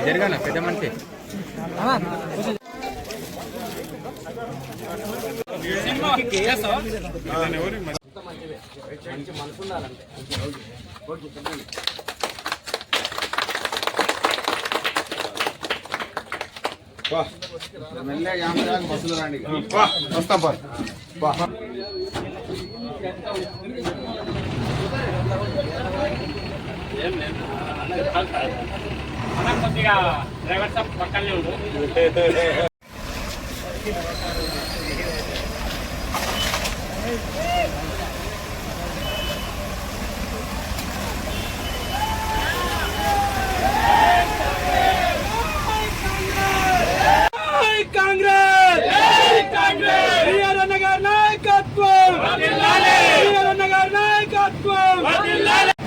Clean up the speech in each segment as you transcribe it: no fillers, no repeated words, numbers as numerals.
జరగాల పెద్ద మనిషి మనసు ఉండాలంటే బస్సులు రండి వస్తాం కొద్దిగా డ్రైవర్ సాబ్ పక్కనే ఉండు.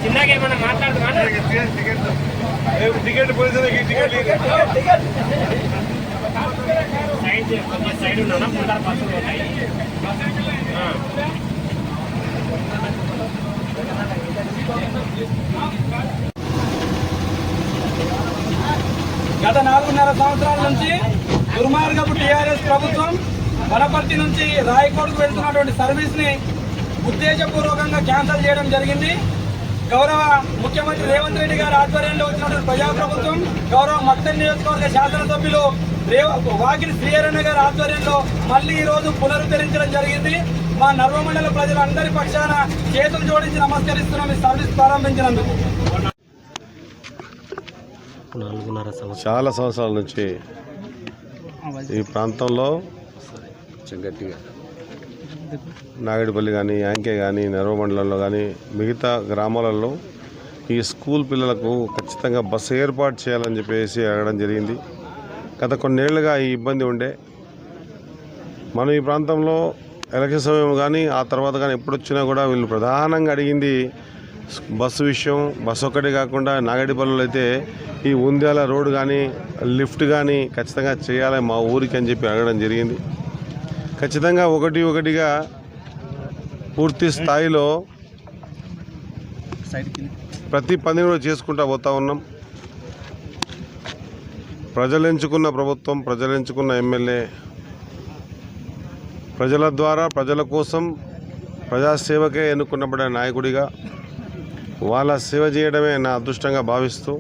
చిన్నగా ఏమన్నా మాట్లాడుతున్నా టికెట్ సైడ్ ఉన్నా ముందర బస్సులు ఉన్నాయి. గత 4.5 సంవత్సరాల నుంచి దుర్మార్గపు టీఆర్ఎస్ ప్రభుత్వం వనపర్తి నుంచి రాయకోటకు వెళ్తున్నటువంటి సర్వీస్ ని ఉద్దేశపూర్వకంగా క్యాన్సిల్ చేయడం జరిగింది. గౌరవ ముఖ్యమంత్రి రేవంత్ రెడ్డి గారి ఆధ్వర్యంలో వచ్చినటువంటి ప్రజాప్రభుత్వం, గౌరవ మక్తల్ నియోజకవర్గ శాసనసభ్యులు వాకిలి శ్రీహరణ గారి ఆధ్వర్యంలో మళ్ళీ ఈ రోజు పునరుద్ధరించడం జరిగింది. మా నర్వమండల ప్రజలందరి పక్షాన చేతులు జోడించి నమస్కరిస్తున్నాం ఈ సర్వీస్ ప్రారంభించినందుకు. చాలా సంవత్సరాల నుంచి ఈ ప్రాంతంలో నాగడిపల్లి కానీ, యాంకే కానీ, నెరవమండలంలో కానీ మిగతా గ్రామాలలో ఈ స్కూల్ పిల్లలకు ఖచ్చితంగా బస్సు ఏర్పాటు చేయాలని చెప్పేసి అడగడం జరిగింది. గత కొన్నేళ్లుగా ఈ ఇబ్బంది ఉండే. మనం ఈ ప్రాంతంలో ఎలక్షన్ సమయం కానీ ఆ తర్వాత కానీ ఎప్పుడు వచ్చినా కూడా వీళ్ళు ప్రధానంగా అడిగింది బస్సు విషయం. బస్సు ఒక్కటే కాకుండా నాగడిపల్లిలో అయితే ఈ ఉంద్యాల రోడ్డు కానీ, లిఫ్ట్ కానీ ఖచ్చితంగా చేయాలి మా ఊరికి అని చెప్పి అడగడం జరిగింది. ఖచ్చితంగా ఒకటిగా పూర్తి స్థాయిలో ప్రతి పని కూడా చేసుకుంటూ పోతా ఉన్నాం. ప్రజలు ఎంచుకున్న ప్రభుత్వం, ప్రజలు ఎంచుకున్న ఎమ్మెల్యే, ప్రజల ద్వారా ప్రజల కోసం ప్రజాసేవకే ఎన్నుకున్నబడిన నాయకుడిగా వాళ్ళ సేవ చేయడమే నా అదృష్టంగా భావిస్తూ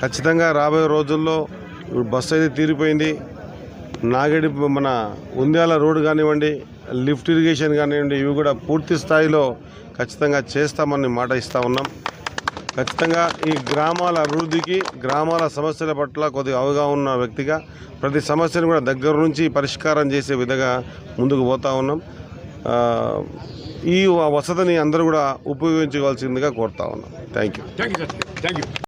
ఖచ్చితంగా రాబోయే రోజుల్లో బస్సు అయితే తీరిపోయింది. మన ఉంద్యాల రోడ్డు కానివ్వండి, లిఫ్ట్ ఇరిగేషన్ కానివ్వండి, ఇవి కూడా పూర్తి స్థాయిలో ఖచ్చితంగా చేస్తామని మాట ఇస్తూ ఉన్నాం. ఖచ్చితంగా ఈ గ్రామాల అభివృద్ధికి, గ్రామాల సమస్యల పట్ల కొద్దిగా అవగాహన ఉన్న వ్యక్తిగా ప్రతి సమస్యను కూడా దగ్గర నుంచి పరిష్కారం చేసే విధంగా ముందుకు పోతా ఉన్నాం. ఈ వసతిని అందరూ కూడా ఉపయోగించుకోవాల్సిందిగా కోరుతా ఉన్నాం. Thank you.